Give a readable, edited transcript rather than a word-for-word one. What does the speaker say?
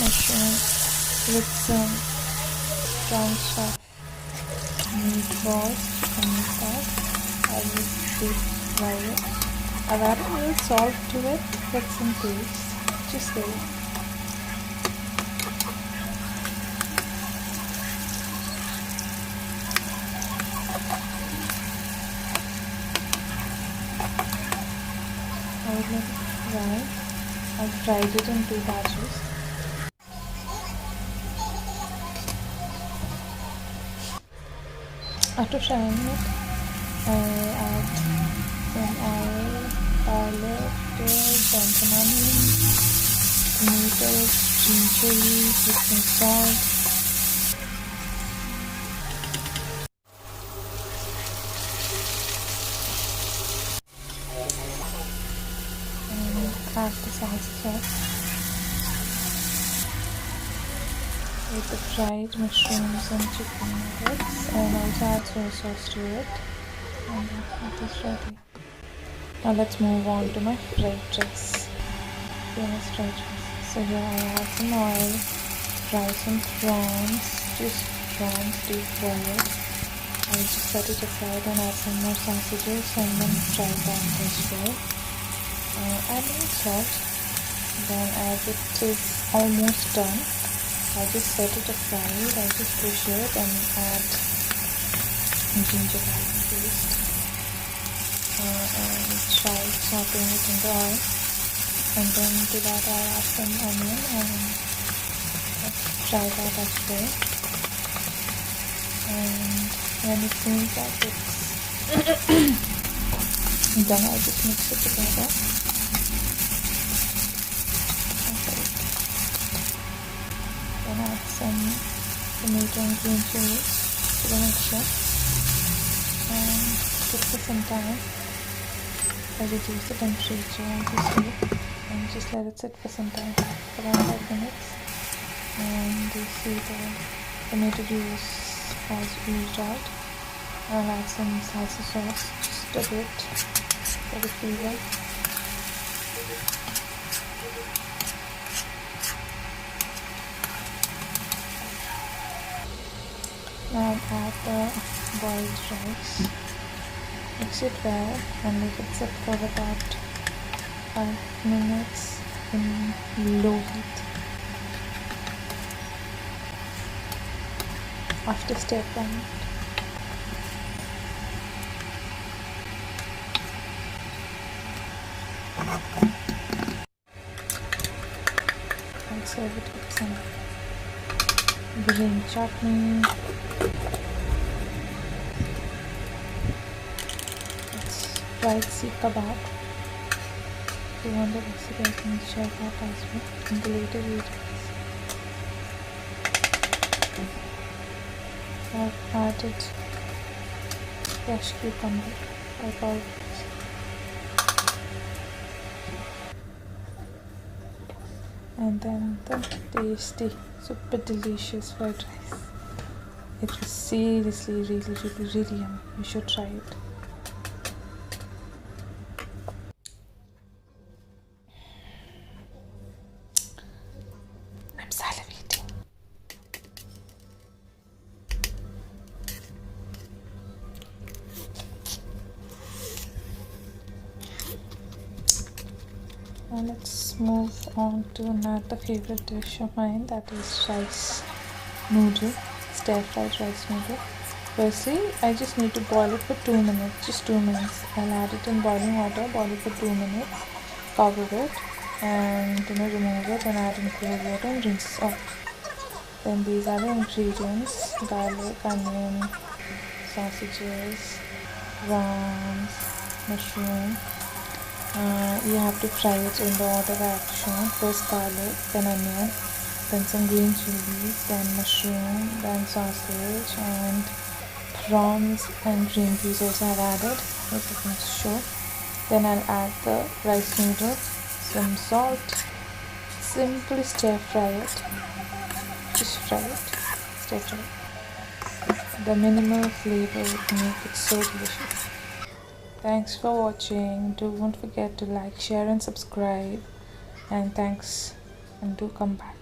mushroom with some bunch of meatballs, chicken meatballs. I will deep fry it. I've added a little salt to it with some taste. Just wait. I would let it fry. I fried it in 2 batches. After frying it, I add some oil, garlic, then some onions, tomatoes, green chilies with some salt. And add the salsa sauce with the fried mushrooms and chicken nuggets, and also add soy sauce to it. And that is ready. Now let's move on to my fried rice. Famous fried rice. So here I add some oil, fry some prawns, just prawns deep boiled. I'll just set it aside and add some more sausages and then fry that as well. Add a little salt. Then as it is almost done, I just set it aside. I just push it and add ginger garlic paste. And try sauteing it in the oil. And then to that I add some onion and fry that as well. And when it seems like it's done, I just mix it together. Then add some tomato and green chilies to the mixture and cook for some time. I reduce the temperature obviously and just let it sit for some time, for around 5 minutes. And you see the tomato juice has oozed out. I'll add some salsa sauce, just a bit for the flavor. Now add the boiled rice. Mix it well and let it sit for about 5 minutes in low heat. After stir frying it. And serve it with some green chutney. It's fried seekh kebab. If you want the recipe, I can share that as well in the later videos. I've added fresh cucumber like always. And then the tasty, super delicious fried rice. It was seriously really yummy. You should try it. I'm salivating. Now let's move on to another favorite dish of mine, that is rice noodle, stir fried rice noodle. Firstly, I just need to boil it for 2 minutes, just 2 minutes. I'll add it in boiling water, boil it for 2 minutes, cover it, and remove it and add in cold water and rinse it off. Then these are the ingredients: garlic, onion, sausages, prawns, mushroom. You have to fry it in the order I have shown. First garlic, then onion, then some green chilies, then mushroom, then sausage, and prawns and green peas also have added, as I can show. Then I'll add the rice noodles, some salt, simply stir fry it. Just fry it, stir fry. The minimal flavor will make it so delicious. Thanks for watching. Don't forget to like, share and subscribe. And thanks, and do come back.